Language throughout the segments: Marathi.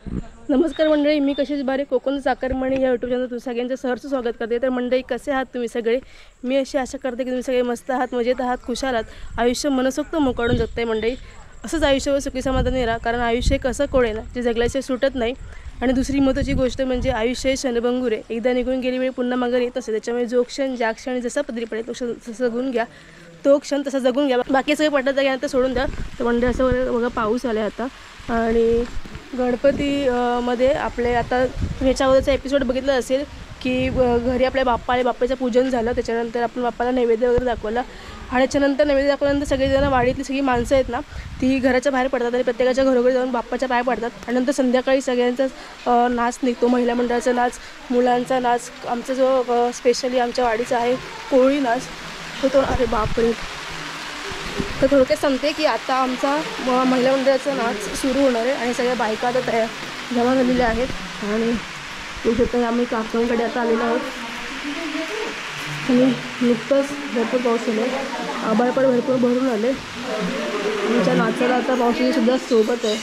नमस्कार मंडळी, मी कशीच बारे कोकण चाकरमानी या यूट्यूब चॅनल तुमचं सगळ्यांचं सहर्ष स्वागत करते। तर मंडळी, कसे आहात तुम्ही सगळे? मी अशी आशा करते की तुम्ही सगळे मस्त आहात, मजेत आहात, खुशाल आहात, आयुष्य मनसोक्त मोकाळून जगताय। मंडळी, असंच आयुष्यावर सुखी समाधानी राहा, कारण आयुष्य कसं कोळे ना जे जगल्याचे सुटत नाही। आणि दुसरी महत्त्वाची गोष्ट म्हणजे आयुष्य हे क्षणभंगुर आहे, एकदा निघून गेली वेळ पुन्हा मागे येत असते। त्याच्यामुळे जो क्षण ज्या क्षणी जसा पदरी पडेल तो क्षण तसं जगून घ्या, तो क्षण तसा जगून घ्या, बाकी सगळे पटत त्यानंतर सोडून द्या। तर मंडळी, असं बघा पाऊस आला आता आणि गणपती मध्ये आपले आता ह्याच्या अगोदरचा एपिसोड बघितला असेल की घरी आपल्या बाप्पाचं पूजन झालं, त्याच्यानंतर आपण बाप्पाला नैवेद्य वगैरे दाखवला आणि त्याच्यानंतर नैवेद्य दाखवल्यानंतर सगळेजण वाडीतली सगळी माणसं आहेत ना ती घराच्या बाहेर पडतात आणि प्रत्येकाच्या घरोघरी जाऊन बाप्पाच्या पाय पडतात आणि नंतर संध्याकाळी सगळ्यांचा नाच निघतो, महिला मंडळाचा नाच, मुलांचा नाच, आमचा जो स्पेशली आमच्या वाडीचा आहे कोळी नाच तो अरे बापरे। तर थोडक्यात सांगते की आता आमचा महिला मंडळाचा नाच सुरू होणार आहे आणि सगळ्या बायका आता तयार जमा झालेल्या आहेत आणि तिथे आम्ही काकांकडे आता आलेलो आहोत आणि नुकतंच भरपूर पाऊस आला, आभाळ पण भरपूर भरून आले। आमच्या नाचाला आता पावसाची सुद्धा सोबत आहे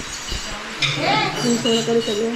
सगळे।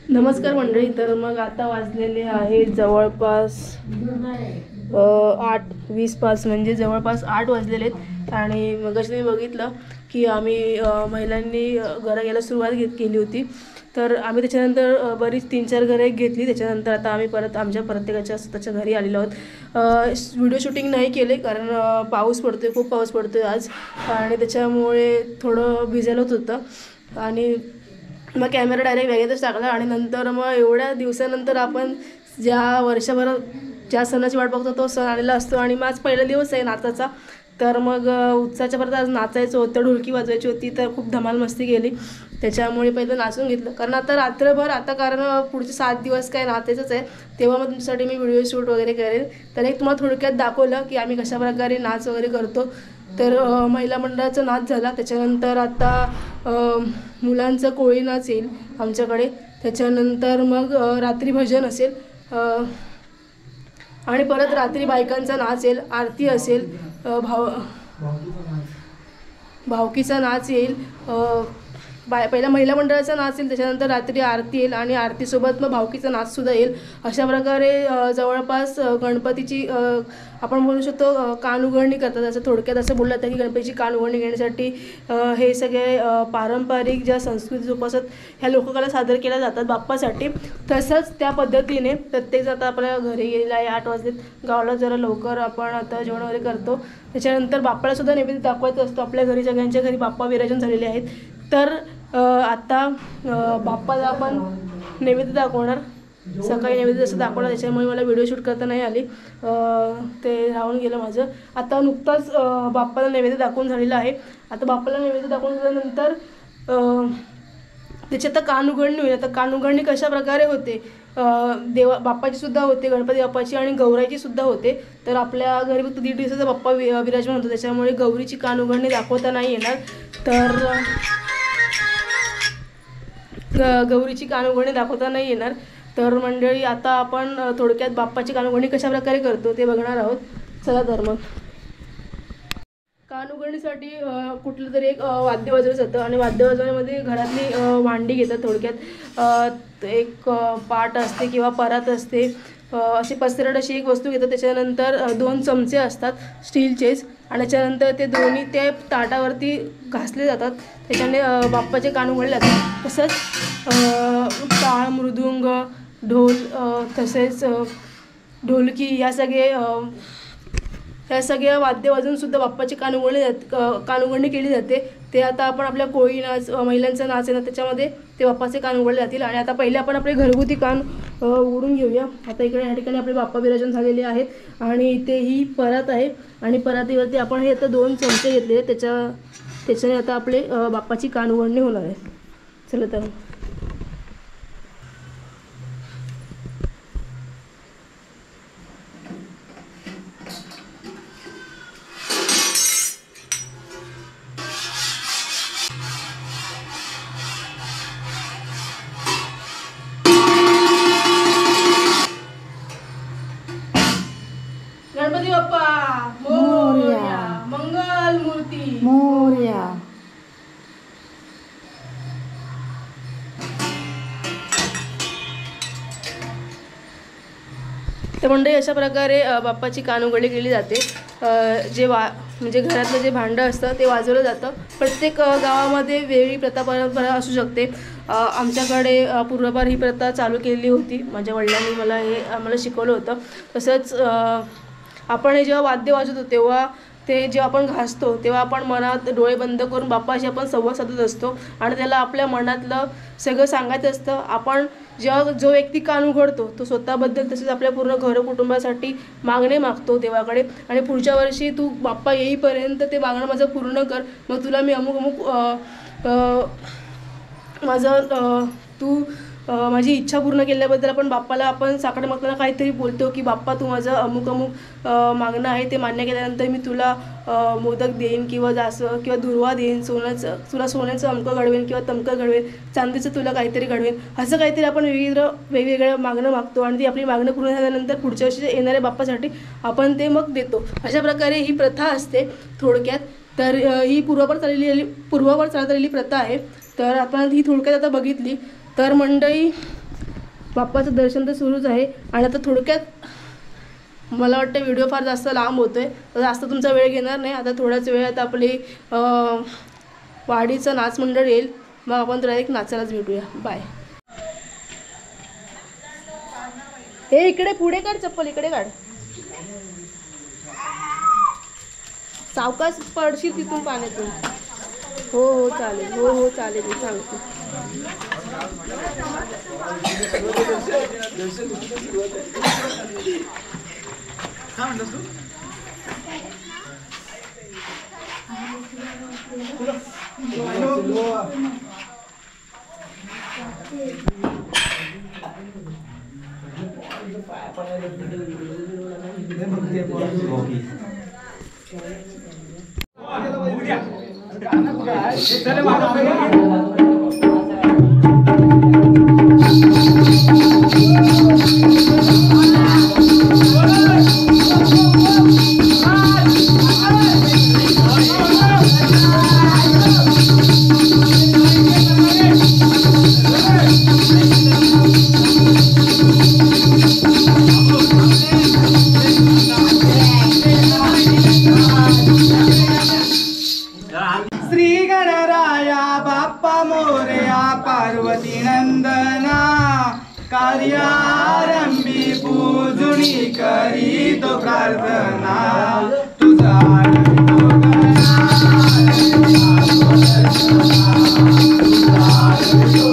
नमस्कार मंडळी, तर मग आता वाजलेले आहे जवळपास 8:20 म्हणजे जवळपास 8 वाजलेले आहेत आणि मगाशी मी बघितलं की आम्ही महिलांनी घरं घ्यायला सुरुवात केली होती। तर आम्ही त्याच्यानंतर बरीच 3-4 घरं घेतली, त्याच्यानंतर आता आम्ही परत आमच्या प्रत्येकाच्या स्वतःच्या घरी आलेलो आहोत। व्हिडिओ शूटिंग नाही केले कारण पाऊस पडतोय, खूप पाऊस पडतोय आज आणि त्याच्यामुळे थोडं भिजायला होतं आणि मग कॅमेरा डायरेक्ट बॅगेतच टाकला आणि नंतर मग एवढ्या दिवसानंतर आपण ज्या वर्षभरात ज्या सणाची वाट बघतो तो सण आलेला असतो आणि माझा पहिला दिवस आहे नाचाचा। तर मग उत्साहाच्या परत आज नाचायचं होतं, ढोलकी वाजवायची होती, तर खूप धमाल मस्ती केली, त्याच्यामुळे पहिलं नाचून घेतलं कारण आता रात्रभर आता कारण पुढचे 7 दिवस काय नाचायचंच आहे, तेव्हा मग तुमच्यासाठी मी व्हिडिओ शूट वगैरे करेन। तर एक तुम्हाला थोडक्यात दाखवलं की आम्ही कशाप्रकारे नाच वगैरे करतो। तर महिला मंडळाचा नाच झाला, त्याच्यानंतर आता मुलांचं कोळी नाच येईल आमच्याकडे, त्याच्यानंतर मग रात्री भजन असेल आणि परत रात्री बायकांचा नाच येईल, आरती असेल, भावकीचा नाच येईल, पहिला महिला मंडळाचा नाच येईल, त्याच्यानंतर रात्री आरती येईल आणि आरतीसोबत मग भावकीचा नाचसुद्धा येईल. अशा प्रकारे जवळपास गणपतीची आपण बोलू शकतो कानउघडणी करतात. असं थोडक्यात असं बोललं जातं की गणपतीची कानउघडणी घेण्यासाठी हे सगळे पारंपरिक ज्या संस्कृती जोपासत ह्या लोककला सादर केल्या जातात बाप्पासाठी. तसंच त्या पद्धतीने प्रत्येक आता आपल्या घरी गेलेला आहे, 8 वाजलेत, गावाला जरा लवकर आपण आता जेवण वगैरे करतो. त्याच्यानंतर बाप्पालासुद्धा नैवेद्य दाखवायचं असतो. आपल्या घरी सगळ्यांच्या घरी बाप्पा विराजन झालेले आहेत. तर आता बाप्पाला आपण नैवेद्य दाखवणार. सकाळी नैवेद्य जसं दाखवणार, त्याच्यामुळे मला व्हिडिओ शूट करता नाही आली, ते राहून गेलं माझं. आता नुकताच बाप्पाला नैवेद्य दाखवून झालेलं आहे. आता बाप्पाला नैवेद्य दाखवून झाल्यानंतर त्याची आता कानउघडणी होईल. आता कानउघडणी कशा प्रकारे होते, बाप्पाची सुद्धा होते, गणपती बाप्पाची आणि गौराईची सुद्धा होते. तर आपल्या घरी फक्त 1.5 दिवसाचा बाप्पा विराजमान होतो, त्याच्यामुळे गौरीची कानउघडणी दाखवता नाही येणार. तर गौरीची कानउघडणी दाखवता नाही येणार. तर मंडळी आता आपण थोडक्यात बाप्पाची कानउघडणी कशा प्रकारे करतो ते बघणार आहोत. चला तर मग. कानउघडणीसाठी कुठलं तरी एक वाद्य वाजवलं जातं आणि वाद्य वाजवण्यामध्ये घरातली भांडी घेतात. थोडक्यात एक पाट असते किंवा परात असते, अशी पसरट अशी एक वस्तू घेतात. त्याच्यानंतर 2 चमचे असतात स्टीलचेच आणि त्याच्यानंतर ते दोन्ही ते ताटावरती घासले जातात. त्याच्याने बाप्पाचे कान उघडले जातात. तसंच टाळ, मृदुंग, ढोल, तसेच ढोलकी या सगळ्या वाद्य वाजवूनसुद्धा बाप्पाची कानउघडणी केली जाते. ते आता आपण आपल्या कोळी नाच, महिलांचा नाच आहे ना, त्याच्यामध्ये ते बाप्पाचे कान उघडले जातील. आणि आता पहिले आपण आपले घरगुती कान उघडून घेऊया. आता इकडे या ठिकाणी आपले बाप्पा विराजन झालेले आहेत आणि इथे ही परात आहे आणि परातीवरती आपण हे आता 2 चमचे घेतले, त्याच्याने आता आपले बाप्पाची कान उघडणी होणार आहे. चला तर गणपती बाप्पा मोरया, मंगल मूर्ती मोरया. तर मंडळी अशा प्रकारे बाप्पाची कानउघडणी केली जाते. म्हणजे घरातलं जे भांडं असतं ते वाजवलं जातं. प्रत्येक गावामध्ये वेगळी प्रथा परंपरा असू शकते. आमच्याकडे पूर्वपार ही प्रथा चालू केलेली होती. माझ्या वडिलांनी आम्हाला शिकवलं होतं. तसंच आपण हे जेव्हा वाद्य वाजवतो तेव्हा जेव्हा आपण घासतो तेव्हा आपण मनात डोळे बंद करून बाप्पाशी आपण संवाद साधत असतो आणि त्याला आपल्या मनातलं सगळं सांगायचं असतं. आपण जेव्हा जो व्यक्ती कान उघडतो तो स्वतःबद्दल तसेच आपल्या पूर्ण घर कुटुंबासाठी मागणे मागतो देवाकडे आणि पुढच्या वर्षी तू बाप्पा येईपर्यंत ते मागणं माझं पूर्ण कर, मग तुला मी माझी इच्छा पूर्ण केल्याबद्दल आपण बाप्पाला साकडं मागताना काहीतरी बोलतो की बाप्पा तू माझं अमुक मागणं आहे ते मान्य केल्यानंतर मी तुला मोदक देईन किंवा किंवा दुर्वा देईन, तुला सोन्याचं अमकं घडवेन किंवा तमकं घडवेन, चांदीचं तुला काहीतरी घडवेन, असं काहीतरी आपण वेगवेगळ्या मागणं मागतो आणि ती आपली मागणं पूर्ण झाल्यानंतर पुढच्या वर्षी येणाऱ्या बाप्पासाठी आपण ते मग देतो. अशा प्रकारे ही प्रथा असते थोडक्यात. तर ही पूर्वापार चालत आलेली प्रथा आहे. तर आपण ही थोडक्यात आता बघितली. तर मंडळी बाप्पाचं दर्शन तर सुरूच आहे आणि आता थोडक्यात मला वाटतं व्हिडिओ फार जास्त लांब होतो आहे, तर जास्त तुमचा वेळ घेणार नाही. आता थोड्याच वेळात आपली वाडीचं नाच मंडळ येईल, मग आपण डायरेक्ट नाचायलाच भेटूया. बाय. हे इकडे पुढे काढ, चप्पल इकडे काढ, सावकाश पडशील तिथून पाण्यातून. हो चालेल, हो चालेल, मी सांगतो. काय म्हणतोस तू? आर्यारंभी पूजुनी करी तो प्रार्थना तुझा आरंभितो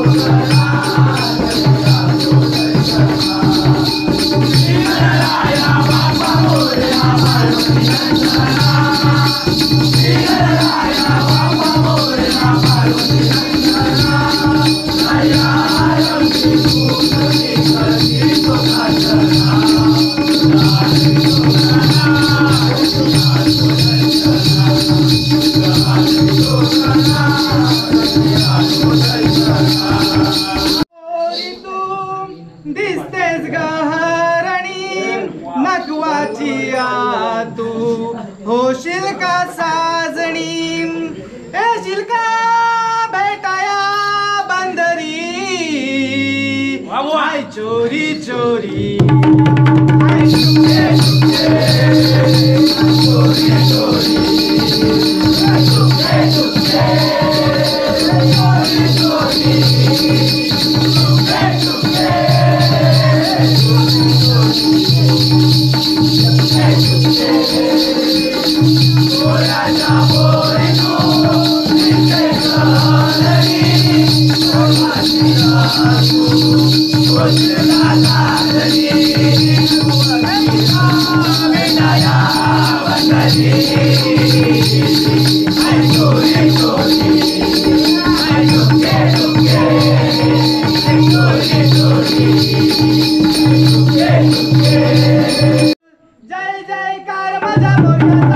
दिसतेस गहरणी नकवाची तू होशील का साजणी येशील का भेटाया बंदरी आय चोरी चोरी आय चुके चोरी चोरी चुके चुके चोरी चोरी जय जयकार माझा मोर्चा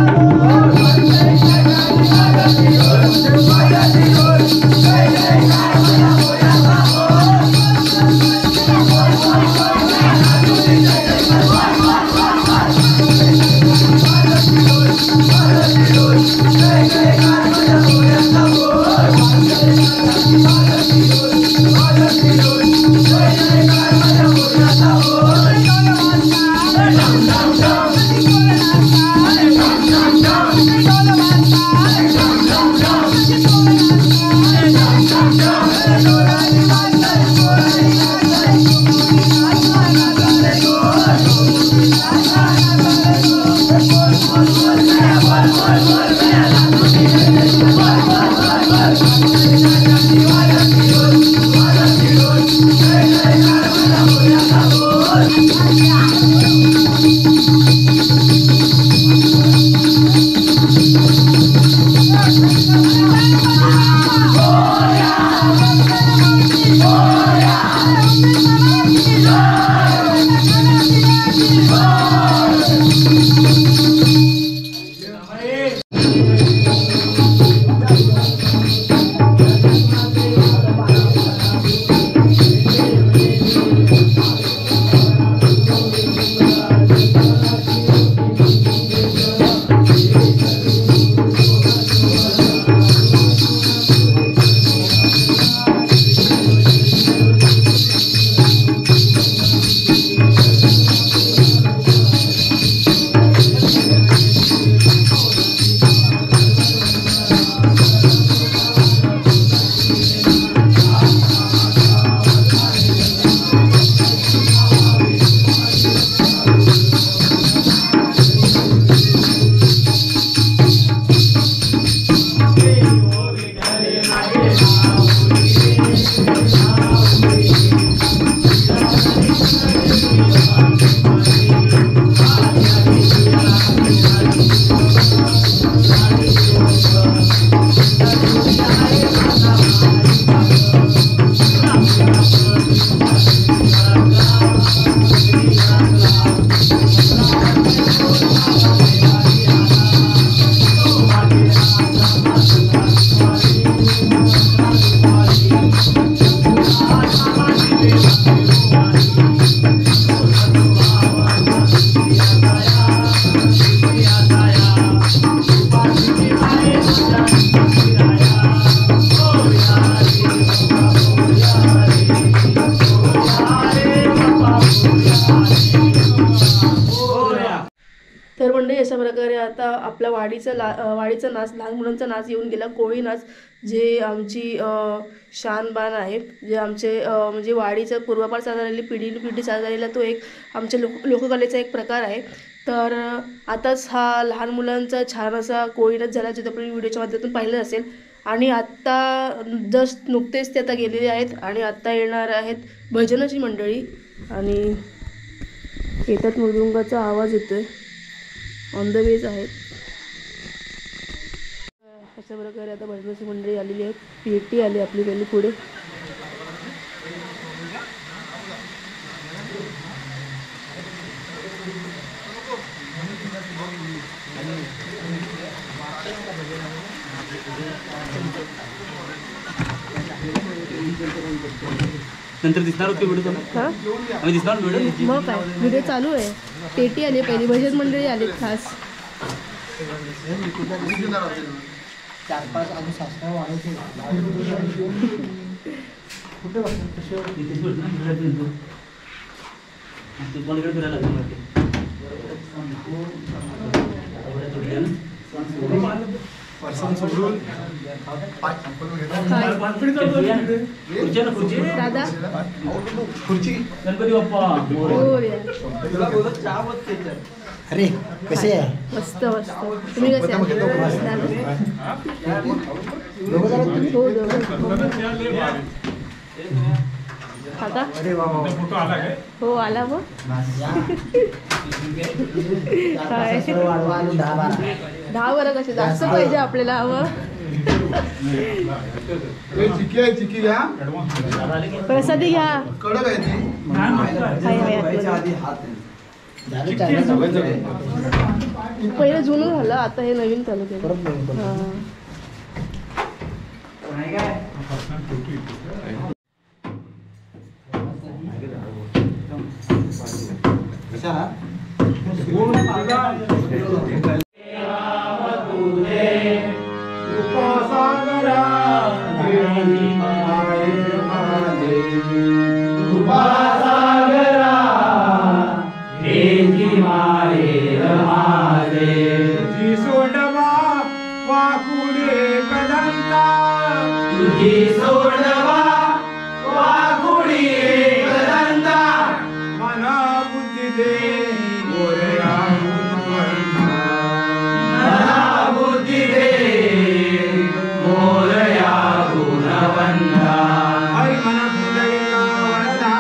आपला वाडीचा नाच, लहान मुलांचा नाच येऊन गेला, कोळी नाच, जे आमची शानबान आहे, जे आमचे म्हणजे वाडीचं पूर्वापार चाललेली पिढी चाललेला तो एक आमच्या लोककलेचा एक प्रकार आहे. तर आताच हा लहान मुलांचा छान असा कोळी नाच झाला, जो आपण व्हिडिओच्या माध्यमातून पाहिलं असेल. आणि आत्ता जस्ट नुकतेच ते आता गेलेले आहेत आणि आत्ता येणार आहेत भजनाची मंडळी आणि येतात. मृदुंगाचा आवाज येतोय, ऑन द वेज आहेत. अशा प्रकारे आता भजनाची मंडळी आलेली आहेत. पेटी आली आपली पहिली पुढे. नंतर दिसणार होते व्हिडिओ. हां आम्ही दिसणार व्हिडिओ. मग काय, व्हिडिओ चालू आहे. पेटी आली पहिली, भजन मंडळी आलीत खास. 4-5 अजून शास्त्र वाढवते. कुठे तुम्हाला फिरायला लागेल. पर्सन सोडून दादा खुर्ची गणपती बाप्पा मोरया. अरे कसे आहे? मस्त मस्त. तुम्ही कसे आहात? हो दोघं. काका अरे वा वा. हो आला मग काय 10 बरं कसे जास्त पाहिजे आपल्याला हवं. चिकी आहे, चिकी घ्या. प्रसादी घ्या. कडक आहे ती. पहिलं जुनं झालं, आता हे नवीन चालू केलं. तुझी सोडवा वाकुडे कदंता, तुझी सोडवा वाकुडी कदंता, मना बुद्धी दे मोरया गुणवंता, मना बुद्धी दे मोरया गुणवंता, हरी मन पुंडलिका वरदा,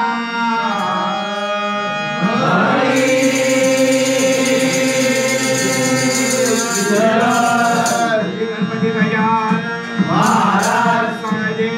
गणपती गजानन महाराज स्वामी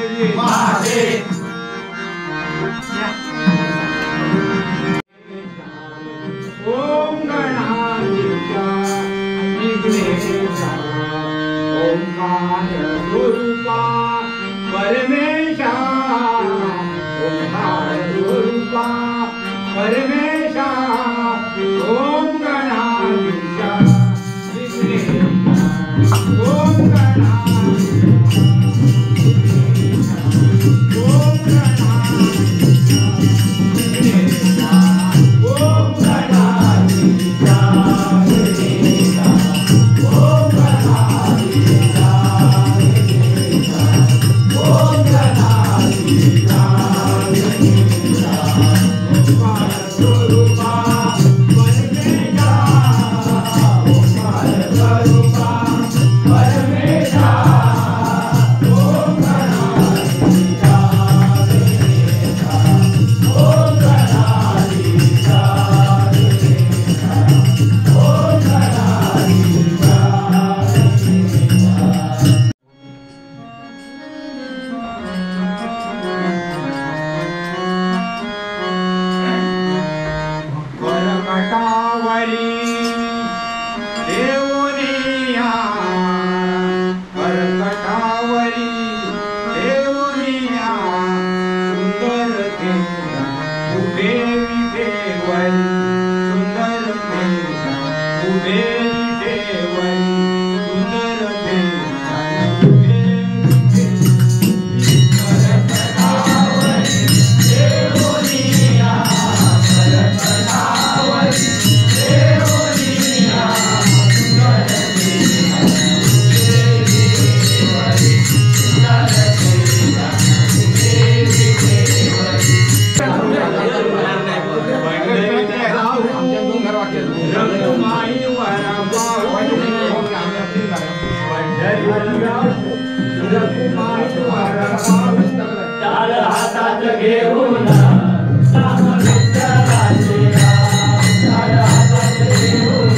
चार हातात घेऊन राम विठ्ठलाचे नाव, चार हातात घेऊन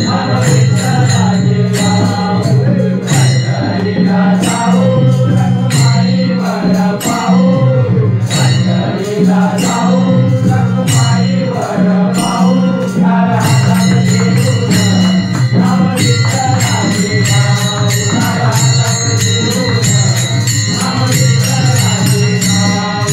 राम विठ्ठलाचे नाव. पंढरीला जाऊ रखुमाईवर पाहू, पंढरीला जाऊ रखुमाईवर पाहू. चार हातात घेऊन राम विठ्ठलाचे नाव, चार हातात घेऊन राम विठ्ठलाचे नाव.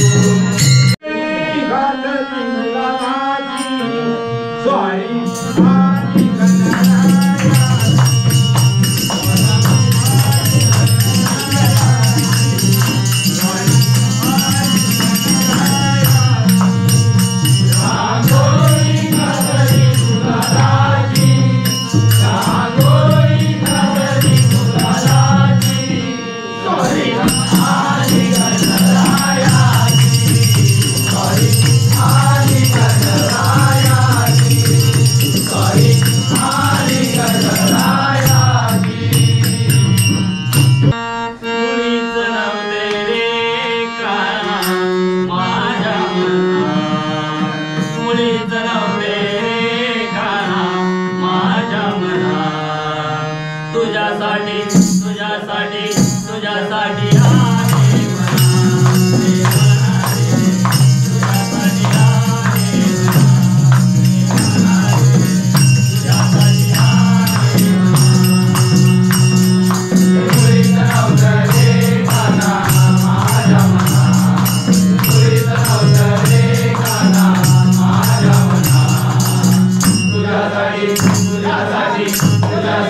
तुझ्यासाठी तुझ्यासाठी तुझ्यासाठी आहे मना, तुझ्यासाठी आहे मना, तुझ्यासाठी आहे मना. मुळीत नव्हतं रे काना माझ्या मना, मुळीत नव्हतं रे काना माझ्या मना. तुझ्यासाठी तुझ्यासाठी तुझ्यासाठी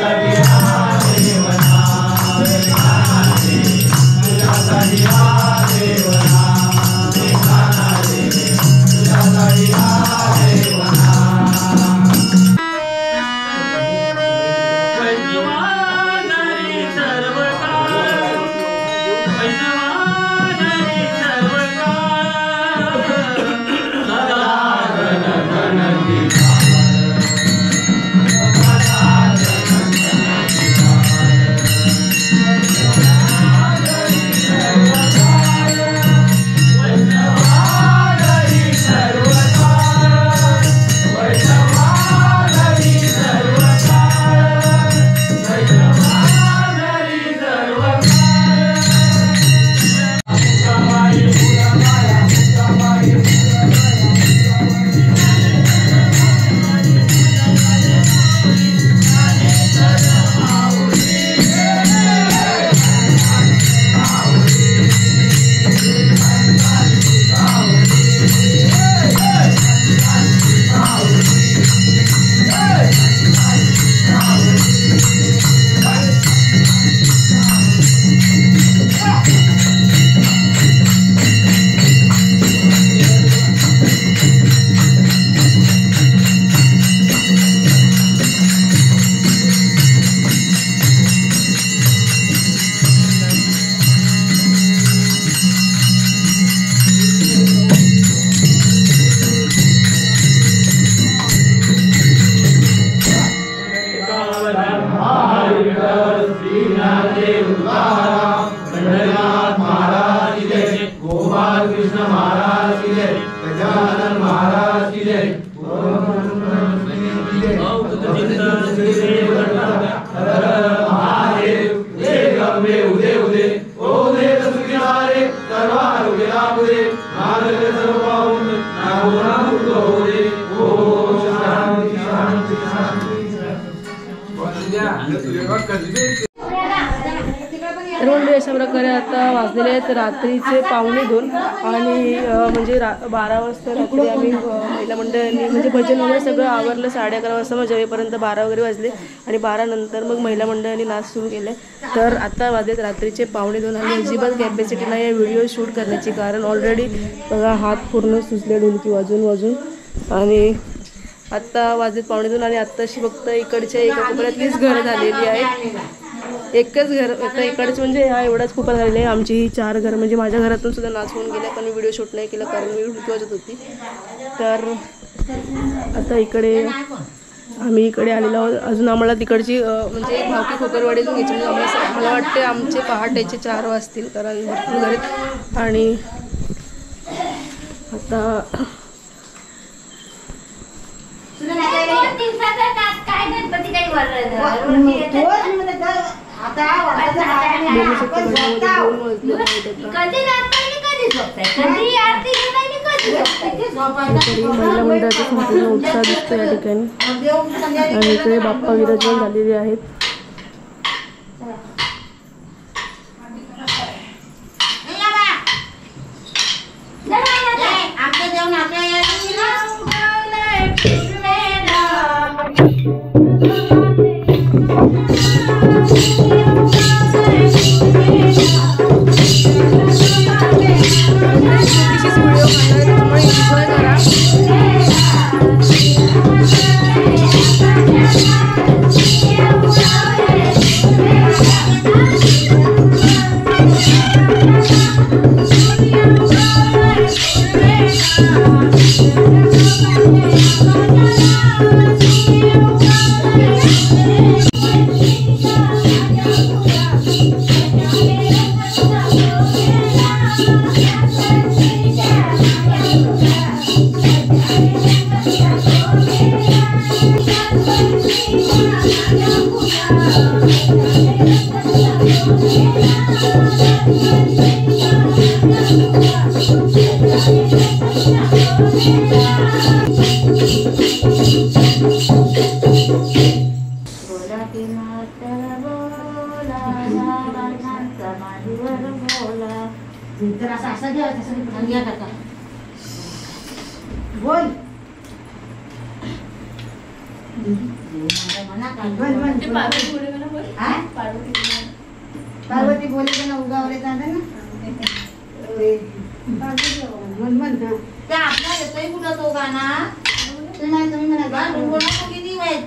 तर म्हणजे अशा प्रकारे आता वाजलेले आहेत रात्रीचे 1:45 आणि म्हणजे 12 वाजता रात्री आम्ही महिला मंडळांनी म्हणजे भजन वगैरे सगळं आवरलं. 11:30 वाजता मग जेवेपर्यंत 12 वगैरे वाजले आणि 12 नंतर मग महिला मंडळांनी नाच सुरू केले. तर आता वाजलेत रात्रीचे 1:45 आणि अजिबात कॅपॅसिटी नाही आहे व्हिडिओ शूट करण्याची, कारण ऑलरेडी बघा हात पूर्ण सुजले ढोलकी वाजून वाजून. आणि आत्ता वाजलेत 1:45 आणि आत्ताशी फक्त इकडच्या एका कोपऱ्यातलीच घरं झालेली आहेत. एकच घर आता इकडचं म्हणजे हा एवढाच खूप झालेला आहे. आमची ही 4 घरं म्हणजे माझ्या घरातून सुद्धा नाच होऊन गेले, पण मी व्हिडिओ शूट नाही केला कारण मी ढोलकी वाजत होती. तर आता इकडे आम्ही इकडे आलेलो आहोत. अजून आम्हाला तिकडची म्हणजे भावकी खोकरवाडीतून घ्यायची म्हणजे आम्हाला मला वाटते आमचे पहाटेचे 4 वाजतील कारण भरपूर झालेत. आणि आता महिला मंडळाचा संपूर्ण उत्साह दिसतो या ठिकाणी. आणि इकडे बाप्पा विराजमान झालेले आहेत. पार्वती बोले ना उगावले जाणार ना त्या आपला येतोय कुठं तो गाणा तुम्ही म्हणा किती वाईट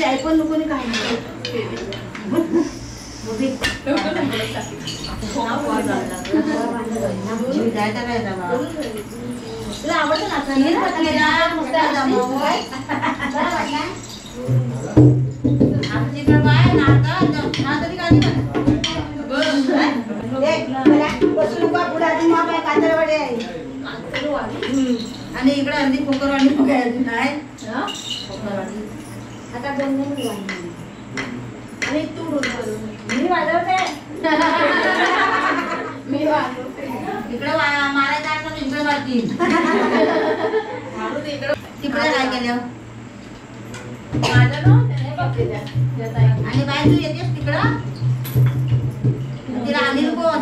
चाय पण नको नाही काय नाही तुला आवडतं ना आमच्याकडे काय ना तरी काय आणि इकडे अर्धी पोकरवाडी नाही आता आणि तू मी वाजवते इकडे मारायचं आहे ना इकडे मारतील तिकडे काय केलं आणि बाय तू येतेस तिकडं तिला अनिल कोण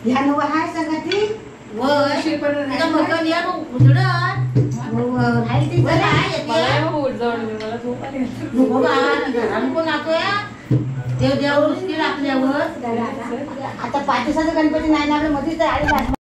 ह्या नव हाय सांगा ती तिला म्हटलं या उजड कोण आतोय देव देव आपल्यावर आता 5 दिवसाचा गणपती नाही ना आपल्या मध्येच